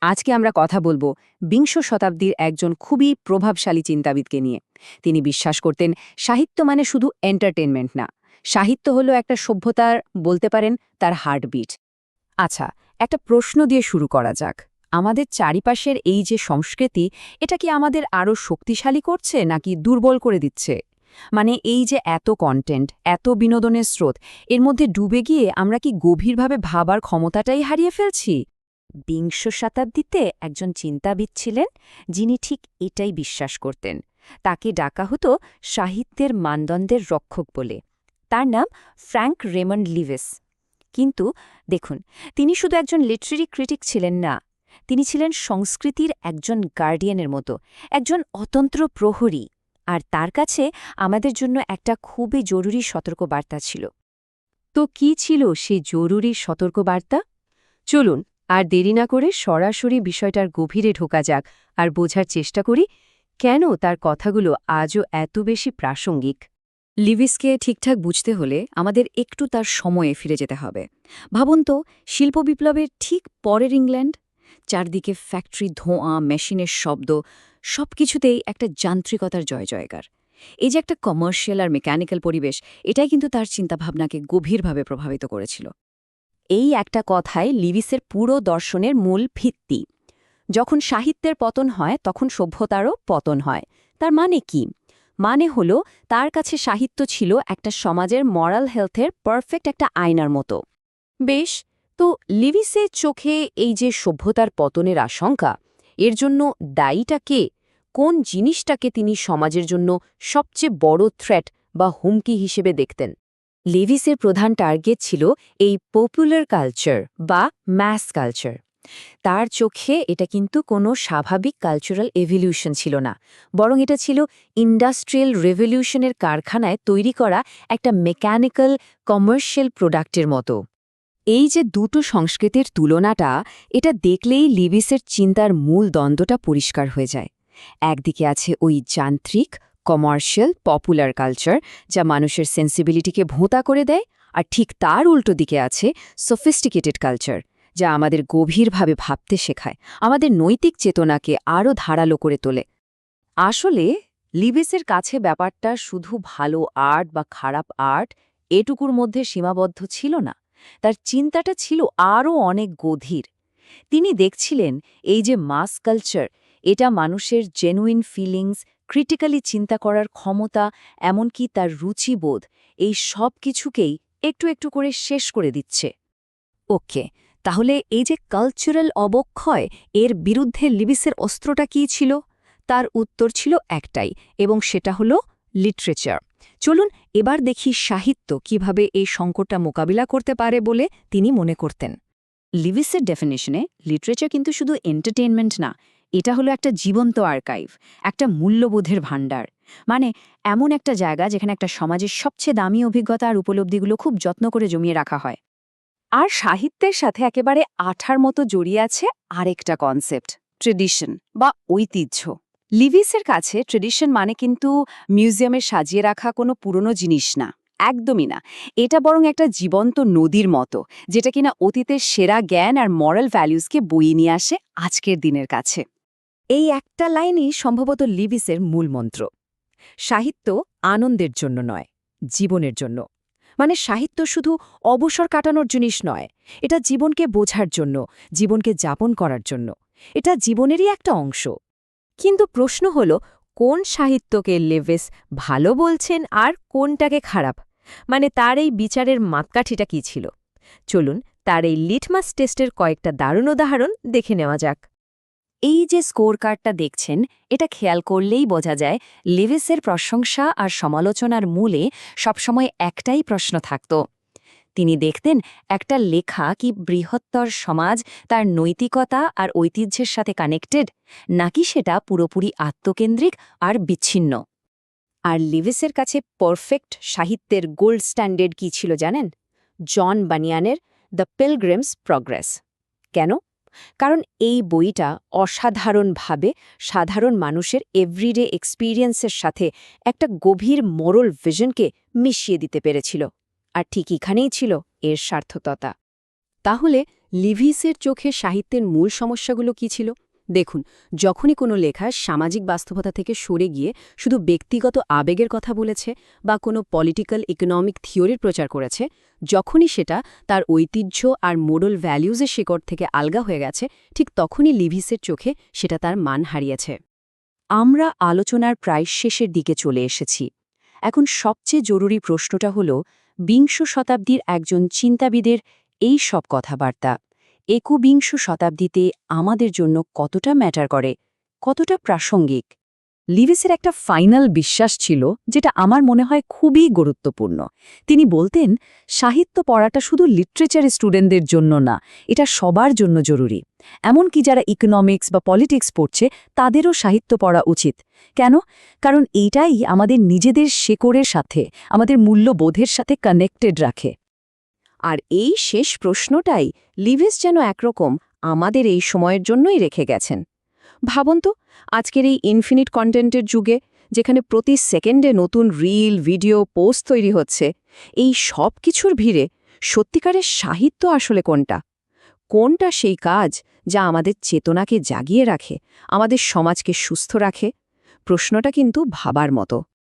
আজকে আমরা কথা বলবো বিংশ শতাব্দীর একজন খুবই প্রভাবশালী চিন্তাবিদকে নিয়ে। তিনি বিশ্বাস করতেন সাহিত্য মানে শুধু এন্টারটেনমেন্ট না, সাহিত্য হলো একটা সভ্যতার, বলতে পারেন, তার হার্টবিট। আচ্ছা, একটা প্রশ্ন দিয়ে শুরু করা যাক। আমাদের চারিপাশের এই যে সংস্কৃতি, এটা কি আমাদের আরও শক্তিশালী করছে নাকি দুর্বল করে দিচ্ছে? মানে এই যে এত কন্টেন্ট, এত বিনোদনের স্রোত, এর মধ্যে ডুবে গিয়ে আমরা কি গভীরভাবে ভাবার ক্ষমতাটাই হারিয়ে ফেলছি? বিংশ শতাব্দীতে একজন চিন্তাবিদ ছিলেন যিনি ঠিক এটাই বিশ্বাস করতেন। তাকে ডাকা হতো সাহিত্যের মানদণ্ডের রক্ষক বলে। তার নাম ফ্র্যাঙ্ক রেমন্ড লিভিস। কিন্তু দেখুন, তিনি শুধু একজন লিটারেরি ক্রিটিক ছিলেন না, তিনি ছিলেন সংস্কৃতির একজন গার্ডিয়ানের মতো, একজন অতন্ত্র প্রহরী। আর তার কাছে আমাদের জন্য একটা খুবই জরুরি সতর্কবার্তা ছিল। তো কি ছিল সেই জরুরি সতর্কবার্তা? চলুন আর দেরি না করে সরাসরি বিষয়টার গভীরে ঢোকা যাক আর বোঝার চেষ্টা করি কেন তার কথাগুলো আজও এত বেশি প্রাসঙ্গিক। লিভিসকে ঠিকঠাক বুঝতে হলে আমাদের একটু তার সময়ে ফিরে যেতে হবে। ভাবুন তো, শিল্প বিপ্লবের ঠিক পরের ইংল্যান্ড, চারদিকে ফ্যাক্টরি, ধোঁয়া, মেশিনের শব্দ, সবকিছুতেই একটা যান্ত্রিকতার জয়জয়কার। এই যে একটা কমার্শিয়াল আর মেকানিক্যাল পরিবেশ, এটাই কিন্তু তার চিন্তাভাবনাকে গভীরভাবে প্রভাবিত করেছিল। এই একটা কথায় লিভিসের পুরো দর্শনের মূল ভিত্তি। যখন সাহিত্যের পতন হয় তখন সভ্যতারও পতন হয়। তার মানে কি? মানে হলো, তার কাছে সাহিত্য ছিল একটা সমাজের মরাল হেলথের পারফেক্ট একটা আয়নার মতো। বেশ, তো লিভিসের চোখে এই যে সভ্যতার পতনের আশঙ্কা, এর জন্য দায়ীটা কে? কোন জিনিসটাকে তিনি সমাজের জন্য সবচেয়ে বড় থ্রেট বা হুমকি হিসেবে দেখতেন? লিভিসের প্রধান টার্গেট ছিল এই পপুলার কালচার বা ম্যাস কালচার। তার চোখে এটা কিন্তু কোনো স্বাভাবিক কালচারাল এভলিউশন ছিল না, বরং এটা ছিল ইন্ডাস্ট্রিয়াল রেভলিউশনের কারখানায় তৈরি করা একটা মেকানিক্যাল কমার্শিয়াল প্রোডাক্টের মতো। এই যে দুটো সংস্কৃতির তুলনাটা, এটা দেখলেই লিভিসের চিন্তার মূল দ্বন্দ্বটা পরিষ্কার হয়ে যায়। একদিকে আছে ওই যান্ত্রিক, কমার্শিয়াল, পপুলার কালচার, যা মানুষের সেন্সিবিলিটিকে ভোঁতা করে দেয়, আর ঠিক তার উল্টো দিকে আছে সফিস্টিকেটেড কালচার, যা আমাদের গভীরভাবে ভাবতে শেখায়, আমাদের নৈতিক চেতনাকে আরও ধারালো করে তোলে। আসলে লিভিসের কাছে ব্যাপারটা শুধু ভালো আর্ট বা খারাপ আর্ট এটুকুর মধ্যে সীমাবদ্ধ ছিল না। তার চিন্তাটা ছিল আরও অনেক গভীর। তিনি দেখছিলেন এই যে মাস কালচার, এটা মানুষের জেনুইন ফিলিংস, ক্রিটিক্যালি চিন্তা করার ক্ষমতা, এমনকি তার রুচিবোধ, এই সব কিছুকেই একটু একটু করে শেষ করে দিচ্ছে। ওকে, তাহলে এই যে কালচারাল অবক্ষয়, এর বিরুদ্ধে লিভিসের অস্ত্রটা কী ছিল? তার উত্তর ছিল একটাই, এবং সেটা হলো লিটারেচার। চলুন এবার দেখি সাহিত্য কিভাবে এই সংকটটা মোকাবিলা করতে পারে বলে তিনি মনে করতেন। লিভিসের ডেফিনিশনে লিটারেচার কিন্তু শুধু এন্টারটেইনমেন্ট না, এটা হলো একটা জীবন্ত আর্কাইভ, একটা মূল্যবোধের ভাণ্ডার। মানে এমন একটা জায়গা যেখানে একটা সমাজের সবচেয়ে দামি অভিজ্ঞতা আর উপলব্ধিগুলো খুব যত্ন করে জমিয়ে রাখা হয়। আর সাহিত্যের সাথে একেবারে আঠার মতো জড়িয়ে আছে আরেকটা কনসেপ্ট, ট্রেডিশন বা ঐতিহ্য। লিভিসের কাছে ট্রেডিশন মানে কিন্তু মিউজিয়ামে সাজিয়ে রাখা কোনো পুরনো জিনিস না, একদমই না। এটা বরং একটা জীবন্ত নদীর মতো, যেটা কিনা অতীতের সেরা জ্ঞান আর মরাল ভ্যালুজকে বইয়ে নিয়ে আসে আজকের দিনের কাছে। এই একটা লাইনই সম্ভবত লিভিসের মূল মন্ত্র। সাহিত্য আনন্দের জন্য নয়, জীবনের জন্য। মানে সাহিত্য শুধু অবসর কাটানোর জিনিস নয়, এটা জীবনকে বোঝার জন্য, জীবনকে যাপন করার জন্য। এটা জীবনেরই একটা অংশ। কিন্তু প্রশ্ন হল, কোন সাহিত্যকে লিভিস ভালো বলছেন আর কোনটাকে খারাপ? মানে তার এই বিচারের মাপকাঠিটা কী ছিল? চলুন তার এই লিটমাস টেস্টের কয়েকটা দারুণ উদাহরণ দেখে নেওয়া যাক। এই যে স্কোর কার্ডটা দেখছেন, এটা খেয়াল করলেই বোঝা যায় লিভিসের প্রশংসা আর সমালোচনার মূলে সবসময় একটাই প্রশ্ন থাকত। তিনি দেখতেন একটা লেখা কি বৃহত্তর সমাজ, তার নৈতিকতা আর ঐতিহ্যের সাথে কানেক্টেড, নাকি সেটা পুরোপুরি আত্মকেন্দ্রিক আর বিচ্ছিন্ন। আর লিভিসের কাছে পারফেক্ট সাহিত্যের গোল্ড স্ট্যান্ডার্ড কী ছিল জানেন? জন বানিয়ানের দ্য পিলগ্রিমস প্রগ্রেস। কেন? কারণ এই বইটা অসাধারণভাবে সাধারণ মানুষের এভরিডে এক্সপিরিয়েন্সের সাথে একটা গভীর মোরাল ভিশনকে মিশিয়ে দিতে পেরেছিল। আর ঠিক এখানেই ছিল এর সার্থকতা। তাহলে লিভিসের চোখে সাহিত্যের মূল সমস্যাগুলো কি ছিল? দেখুন, যখনই কোনো লেখা সামাজিক বাস্তবতা থেকে সরে গিয়ে শুধু ব্যক্তিগত আবেগের কথা বলেছে বা কোনো পলিটিক্যাল ইকোনমিক থিওরির প্রচার করেছে, যখনই সেটা তার ঐতিহ্য আর মোরাল ভ্যালিউজের শিকড় থেকে আলগা হয়ে গেছে, ঠিক তখনই লিভিসের চোখে সেটা তার মান হারিয়েছে। আমরা আলোচনার প্রায় শেষের দিকে চলে এসেছি। এখন সবচেয়ে জরুরি প্রশ্নটা হল, বিংশ শতাব্দীর একজন চিন্তাবিদের এই সব কথাবার্তা একবিংশ শতাব্দীতে আমাদের জন্য কতটা ম্যাটার করে, কতটা প্রাসঙ্গিক? লিভিসের একটা ফাইনাল বিশ্বাস ছিল, যেটা আমার মনে হয় খুবই গুরুত্বপূর্ণ। তিনি বলতেন, সাহিত্য পড়াটা শুধু লিটারেচারের স্টুডেন্টদের জন্য না, এটা সবার জন্য জরুরি। এমনকি যারা ইকোনমিক্স বা পলিটিক্স পড়ছে তাদেরও সাহিত্য পড়া উচিত। কেন? কারণ এইটাই আমাদের নিজেদের শেকড়ের সাথে, আমাদের মূল্যবোধের সাথে কানেক্টেড রাখে। আর এই শেষ প্রশ্নটাই লিভিস যেন একরকম আমাদের এই সময়ের জন্যই রেখে গেছেন। ভাবুন তো, আজকের এই ইনফিনিট কন্টেন্টের যুগে, যেখানে প্রতি সেকেন্ডে নতুন রিল, ভিডিও, পোস্ট তৈরি হচ্ছে, এই সব কিছুর ভিড়ে সত্যিকারের সাহিত্য আসলে কোনটা? কোনটা সেই কাজ যা আমাদের চেতনাকে জাগিয়ে রাখে, আমাদের সমাজকে সুস্থ রাখে? প্রশ্নটা কিন্তু ভাবার মতো।